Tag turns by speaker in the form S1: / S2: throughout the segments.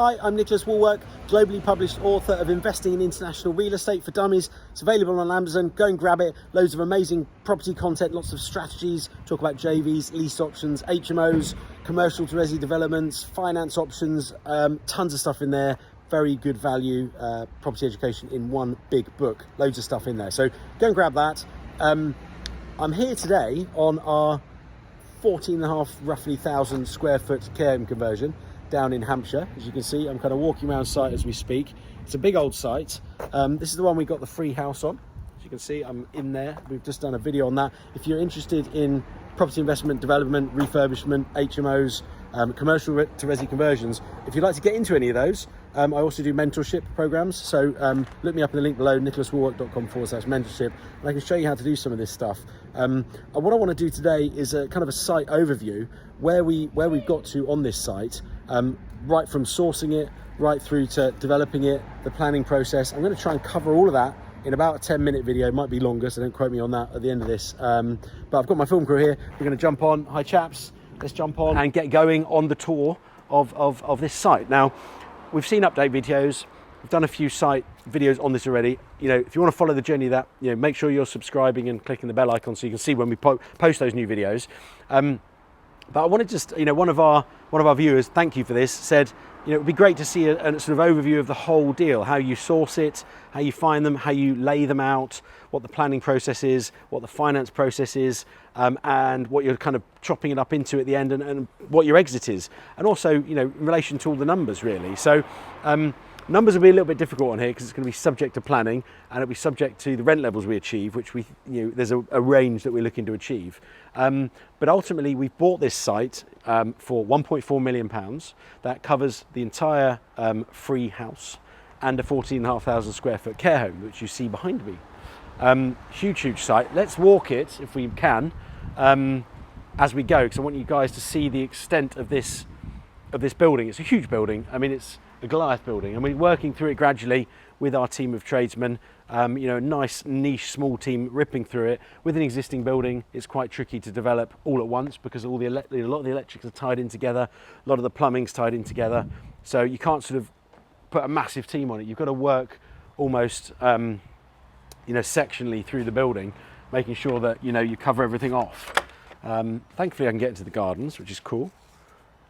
S1: Hi, I'm Nicholas Wallwork, globally published author of Investing in International Real Estate for Dummies. It's available on Amazon. Go and grab it. Loads of amazing property content, lots of strategies. Talk about JVs, lease options, HMOs, commercial to resi developments, finance options, tons of stuff in there. Very good value property education in one big book. Loads of stuff in there. So go and grab that. I'm here today on our 14.5 roughly thousand square foot Carehome conversion down in Hampshire. As you can see, I'm kind of walking around site as we speak. It's a big old site. This is the one we got the free house on. As you can see, I'm in there. We've just done a video on that. If you're interested in property investment, development, refurbishment, HMOs, commercial to resi conversions, if you'd like to get into any of those, I also do mentorship programs. So look me up in the link below, nicholaswallwork.com/mentorship, and I can show you how to do some of this stuff. What I want to do today is a kind of a site overview where we've got to on this site, right from sourcing it, right through to developing it, the planning process. I'm going to try and cover all of that in about a 10-minute video. It might be longer, so don't quote me on that at the end of this. But I've got my film crew here. We're going to jump on. Hi chaps, let's jump on and get going on the tour of this site. Now, we've seen update videos. We've done a few site videos on this already. You know, if you want to follow the journey of that, you know, make sure you're subscribing and clicking the bell icon so you can see when we post those new videos. But I wanted to just, you know, one of our viewers, thank you for this, said, you know, it would be great to see a sort of overview of the whole deal, how you source it, how you find them, how you lay them out, what the planning process is, what the finance process is, and what you're kind of chopping it up into at the end, and what your exit is. And also, you know, in relation to all the numbers really. So numbers will be a little bit difficult on here because it's going to be subject to planning, and it'll be subject to the rent levels we achieve, which there's a range that we're looking to achieve. But ultimately, we've bought this site for £1.4 million. That covers the entire free house and a 14,500 square foot care home, which you see behind me. Huge site. Let's walk it if we can as we go, because I want you guys to see the extent of this building. It's a huge building. I mean, it's a Goliath building, and we're working through it gradually with our team of tradesmen. You know, a nice niche small team ripping through it. With an existing building, it's quite tricky to develop all at once because a lot of the electrics are tied in together, a lot of the plumbing's tied in together, so you can't sort of put a massive team on it. You've got to work almost you know, sectionally through the building, making sure that, you know, you cover everything off. Thankfully I can get into the gardens, which is cool.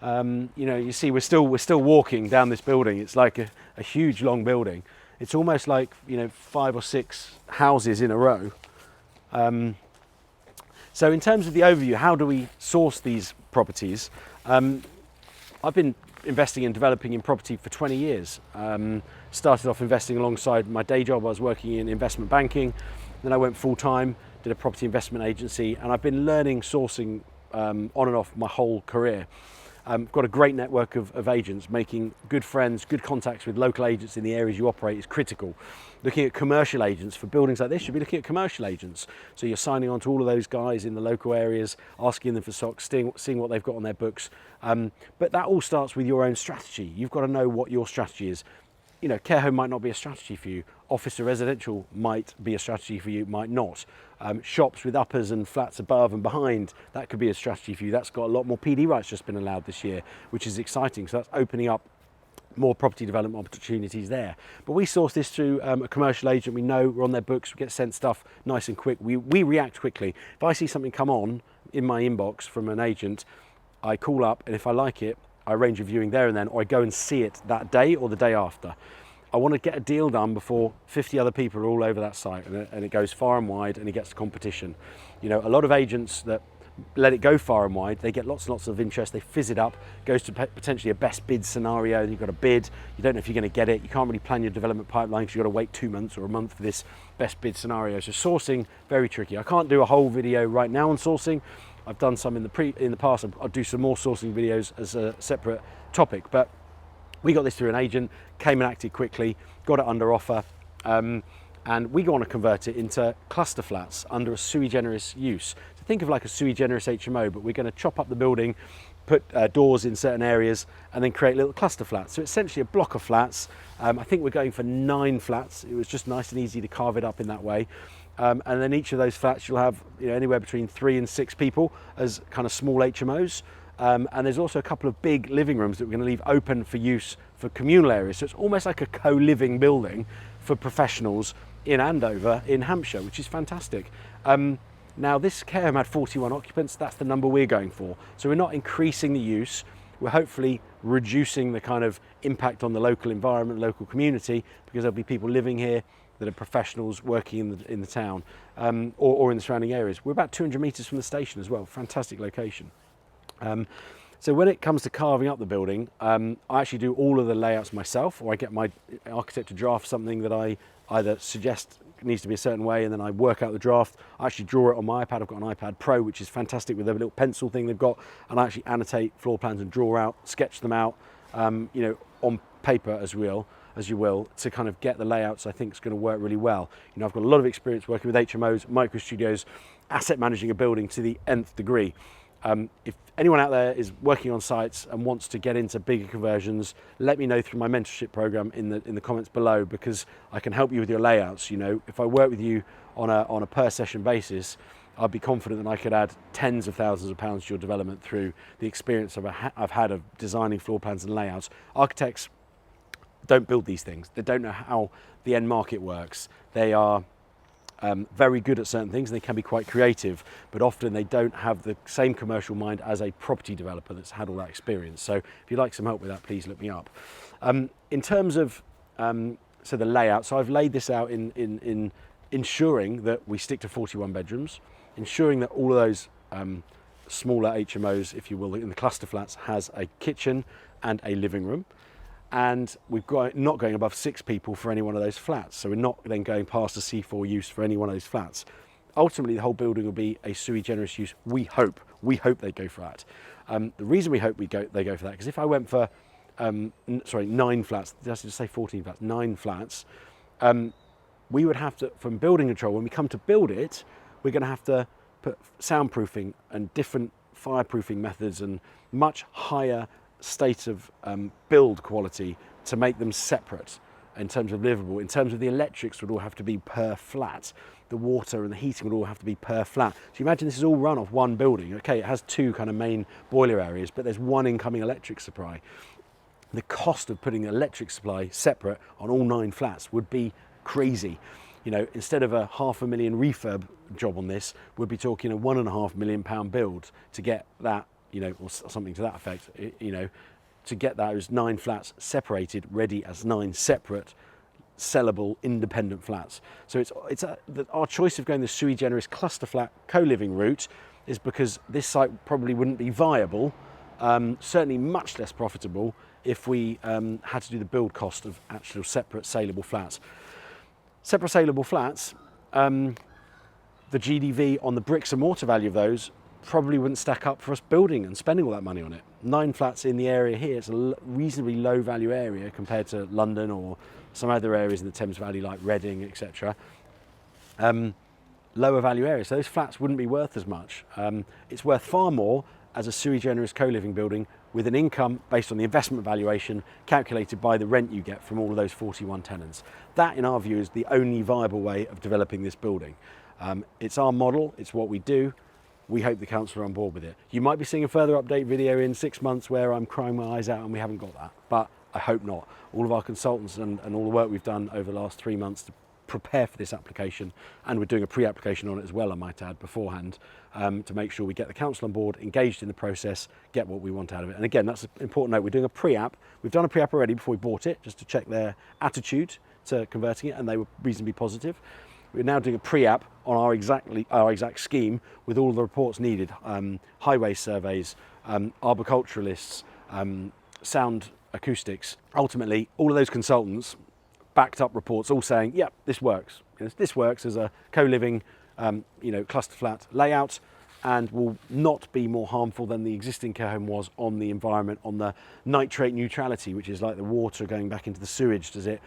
S1: You know, you see we're still walking down this building. It's like a huge long building. It's almost like, you know, 5 or 6 houses in a row. So in terms of the overview, how do we source these properties? I've been investing and developing in property for 20 years. Started off investing alongside my day job. I was working in investment banking. Then I went full-time, did a property investment agency, and I've been learning sourcing on and off my whole career. Got a great network of agents. Making good friends, good contacts with local agents in the areas you operate is critical. Looking at commercial agents for buildings like this, you'll be looking at commercial agents. So you're signing on to all of those guys in the local areas, asking them for stocks, seeing what they've got on their books. But that all starts with your own strategy. You've got to know what your strategy is. You know, care home might not be a strategy for you. Office to residential might be a strategy for you, might not. Shops with uppers and flats above and behind, that could be a strategy for you. That's got a lot more PD rights just been allowed this year, which is exciting. So that's opening up more property development opportunities there. But we source this through a commercial agent. We know we're on their books, we get sent stuff nice and quick. We react quickly. If I see something come on in my inbox from an agent, I call up, and if I like it, I arrange a viewing there and then, or I go and see it that day or the day after. I want to get a deal done before 50 other people are all over that site, and it goes far and wide, and it gets competition. You know, a lot of agents that let it go far and wide, they get lots and lots of interest, they fizz it up, goes to potentially a best bid scenario, and you've got a bid, you don't know if you're going to get it, you can't really plan your development pipeline because you've got to wait 2 months or a month for this best bid scenario. So sourcing, very tricky. I can't do a whole video right now on sourcing. I've done some in the past. I'll do some more sourcing videos as a separate topic, but we got this through an agent, came and acted quickly, got it under offer, and we want to convert it into cluster flats under a sui generis use. So think of like a sui generis HMO, but we're going to chop up the building, put doors in certain areas, and then create little cluster flats. So essentially a block of flats. I think we're going for 9 flats. It was just nice and easy to carve it up in that way. And then each of those flats, you'll have, you know, anywhere between 3 and 6 people as kind of small HMOs. And there's also a couple of big living rooms that we're going to leave open for use for communal areas. So it's almost like a co-living building for professionals in Andover in Hampshire, which is fantastic. Now this care home had 41 occupants, that's the number we're going for. So we're not increasing the use, we're hopefully reducing the kind of impact on the local environment, local community, because there'll be people living here that are professionals working in the town or in the surrounding areas. We're about 200 metres from the station as well, fantastic location. So when it comes to carving up the building, I actually do all of the layouts myself, or I get my architect to draft something that I either suggest needs to be a certain way, and then I work out the draft. I actually draw it on my iPad. I've got an iPad Pro, which is fantastic with a little pencil thing they've got, and I actually annotate floor plans and draw out, sketch them out, you know, on paper as you will, to kind of get the layouts I think is going to work really well. You know, I've got a lot of experience working with HMOs, micro studios, asset managing a building to the nth degree. If anyone out there is working on sites and wants to get into bigger conversions, let me know through my mentorship program in the comments below, because I can help you with your layouts. You know, if I work with you on a per session basis, I'd be confident that I could add tens of thousands of pounds to your development through the experience I've had of designing floor plans and layouts. Architects don't build these things. They don't know how the end market works. They are very good at certain things, and they can be quite creative, but often they don't have the same commercial mind as a property developer that's had all that experience. So if you'd like some help with that, please look me up. In terms of so the layout, so I've laid this out in ensuring that we stick to 41 bedrooms, ensuring that all of those smaller HMOs, if you will, in the cluster flats, has a kitchen and a living room. And we've got not going above 6 people for any one of those flats. So we're not then going past the C4 use for any one of those flats. Ultimately, the whole building will be a sui generis use. We hope they go for that. The reason we hope they go for that, because if I went for, 9 flats, did I just say 14 flats? 9 flats, we would have to, from building control, when we come to build it, we're going to have to put soundproofing and different fireproofing methods and much higher state of build quality to make them separate in terms of livable. In terms of the electrics would all have to be per flat. The water and the heating would all have to be per flat. So you imagine this is all run off one building. Okay, it has 2 kind of main boiler areas, but there's 1 incoming electric supply. The cost of putting the electric supply separate on all 9 flats would be crazy. You know, instead of a £500,000 refurb job on this, we'd be talking a £1.5 million build to get that, you know, or something to that effect, you know, to get those 9 flats separated, ready as 9 separate, sellable, independent flats. So our choice of going the sui generis cluster flat co-living route is because this site probably wouldn't be viable, certainly much less profitable if we had to do the build cost of actual separate saleable flats. Separate saleable flats, the GDV on the bricks and mortar value of those probably wouldn't stack up for us building and spending all that money on it. 9 flats in the area here, it's a reasonably low value area compared to London or some other areas in the Thames Valley like Reading, etc. Lower value areas, so those flats wouldn't be worth as much. It's worth far more as a sui generis co-living building with an income based on the investment valuation calculated by the rent you get from all of those 41 tenants. That, in our view, is the only viable way of developing this building. It's our model, it's what we do. We hope the council are on board with it. You might be seeing a further update video in 6 months where I'm crying my eyes out and we haven't got that, but I hope not. All of our consultants and all the work we've done over the last 3 months to prepare for this application, and we're doing a pre-application on it as well, I might add, beforehand, to make sure we get the council on board, engaged in the process, get what we want out of it. And again, that's an important note. We're doing a pre-app. We've done a pre-app already before we bought it, just to check their attitude to converting it, and they were reasonably positive. We're now doing a pre-app on our exact scheme with all the reports needed, highway surveys, arboriculturalists, sound acoustics. Ultimately, all of those consultants backed up reports all saying, yeah, this works. This works as a co-living, cluster flat layout, and will not be more harmful than the existing care home was on the environment, on the nitrate neutrality, which is like the water going back into the sewage. Does it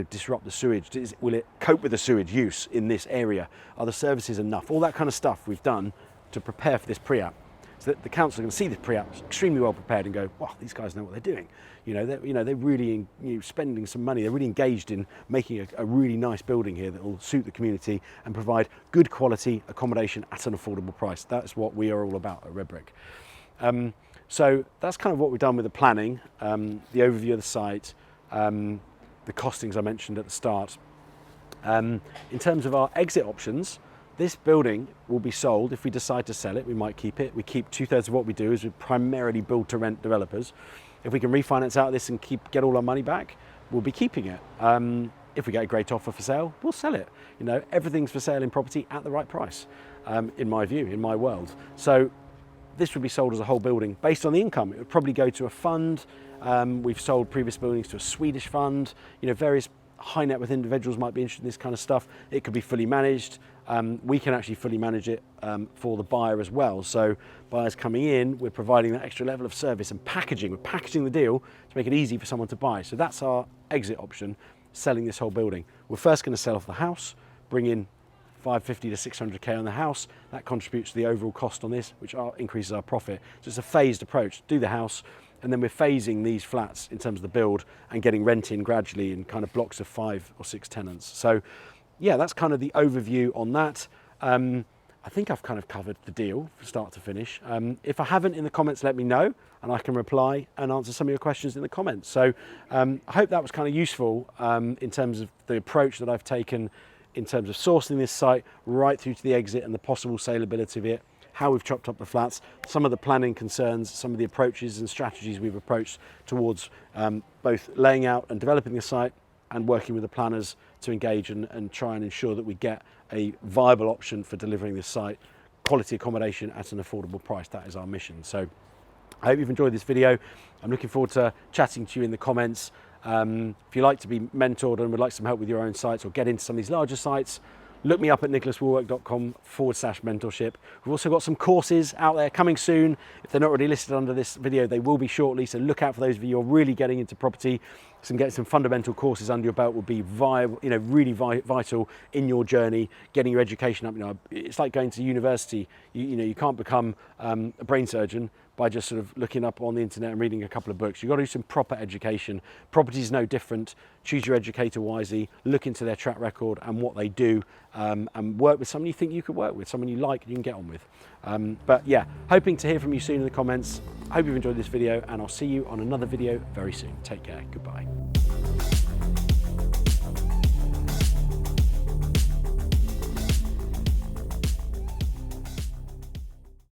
S1: disrupt the sewage? Will it cope with the sewage use in this area? Are the services enough? All that kind of stuff we've done to prepare for this pre-app. So that the council are going to see this pre-app extremely well prepared and go, wow, these guys know what they're doing. They're really spending some money. They're really engaged in making a really nice building here that will suit the community and provide good quality accommodation at an affordable price. That's what we are all about at Redbrick. So that's kind of what we've done with the planning, the overview of the site, the costings I mentioned at the start. In terms of our exit options, this building will be sold. If we decide to sell it, we might keep it. We keep 2/3 of what we do is we primarily build to rent developers. If we can refinance out of this and get all our money back, we'll be keeping it. If we get a great offer for sale, we'll sell it. You know, everything's for sale in property at the right price, in my view, in my world. So this would be sold as a whole building based on the income. It would probably go to a fund. We've sold previous buildings to a Swedish fund. You know, various high net worth individuals might be interested in this kind of stuff. It could be fully managed. We can actually fully manage it for the buyer as well. So buyers coming in, we're providing that extra level of service and packaging. We're packaging the deal to make it easy for someone to buy. So that's our exit option, selling this whole building. We're first going to sell off the house, bring in 550 to 600k on the house. That contributes to the overall cost on this, which increases our profit. So it's a phased approach. Do the house, and then we're phasing these flats in terms of the build and getting rent in gradually in kind of blocks of 5 or 6 tenants. So yeah, that's kind of the overview on that. I think I've kind of covered the deal from start to finish. If I haven't, in the comments, let me know, and I can reply and answer some of your questions in the comments. So I hope that was kind of useful in terms of the approach that I've taken in terms of sourcing this site right through to the exit and the possible saleability of it, how we've chopped up the flats, some of the planning concerns, some of the approaches and strategies we've approached towards both laying out and developing the site and working with the planners to engage and try and ensure that we get a viable option for delivering this site, quality accommodation at an affordable price. That is our mission. So I hope you've enjoyed this video. I'm looking forward to chatting to you in the comments. If you'd like to be mentored and would like some help with your own sites or get into some of these larger sites, look me up at nicholaswallwork.com/mentorship. We've also got some courses out there coming soon. If they're not already listed under this video, they will be shortly. So look out for those of you who are really getting into property. Getting some fundamental courses under your belt will be viable, you know, really vital in your journey, getting your education up. You know, it's like going to university. You know, you can't become a brain surgeon by just sort of looking up on the internet and reading a couple of books. You've got to do some proper education. Property is no different. Choose your educator wisely, look into their track record and what they do, and work with someone you think you could work with, someone you like and you can get on with. But yeah, hoping to hear from you soon in the comments. Hope you've enjoyed this video, and I'll see you on another video very soon. Take care. Goodbye.